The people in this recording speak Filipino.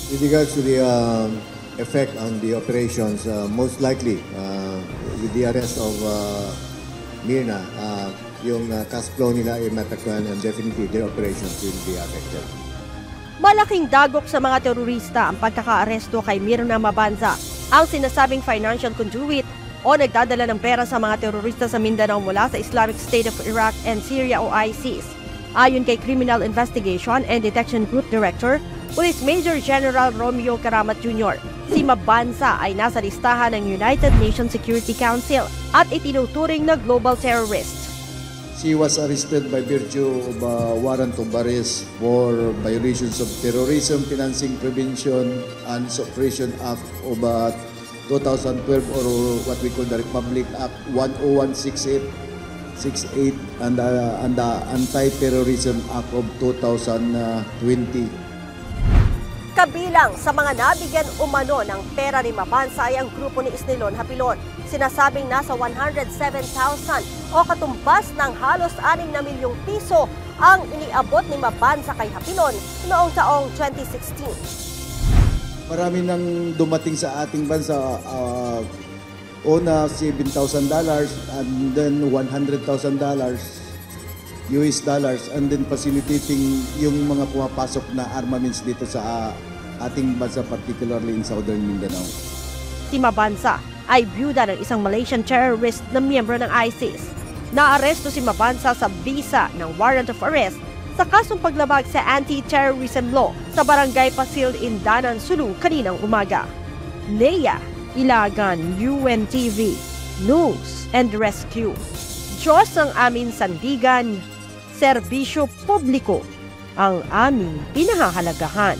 With regards to the effect on the operations, most likely with the arrest of Myrna, yung cash flow nila ay matakpan and definitely their operations will be affected. Malaking dagok sa mga terorista ang pagkakaaresto kay Myrna Mabanza, ang sinasabing financial conduit o nagdadala ng pera sa mga terorista sa Mindanao mula sa Islamic State of Iraq and Syria o ISIS. Ayon kay Criminal Investigation and Detection Group Director, Police Major General Romeo Karamat Jr., si Mabanza ay nasa listahan ng United Nations Security Council at itinuturing na global terrorist. She was arrested by virtue of a warrant of arrest for violations of Terrorism Financing Prevention and Suppression Act of 2012 or what we call the Republic Act 10168 and the Anti-Terrorism Act of 2020. Kabilang sa mga nabigyan umano ng pera ni Mabanza ay ang grupo ni Isnilon Hapilon. Sinasabing nasa 107,000 o katumbas ng halos 6 na milyong piso ang iniabot ni Mabanza kay Hapilon noong taong 2016. Marami nang dumating sa ating bansa, una $7,000 and then $100,000 US dollars and then facilitating yung mga pumapasok na armaments dito sa ating bansa, particularly in Southern Mindanao. Si Mabanza ay byuda ng isang Malaysian terrorist na miyembro ng ISIS. Naaresto si Mabanza sa bisa ng warrant of arrest sa kasong paglabag sa anti-terrorism law sa Barangay Pasil, Indanan, Sulu kaninang umaga. Leia Ilagan, UNTV, News and Rescue. Diyos ang aming sandigan, serbisyo publiko ang aming pinahahalagahan.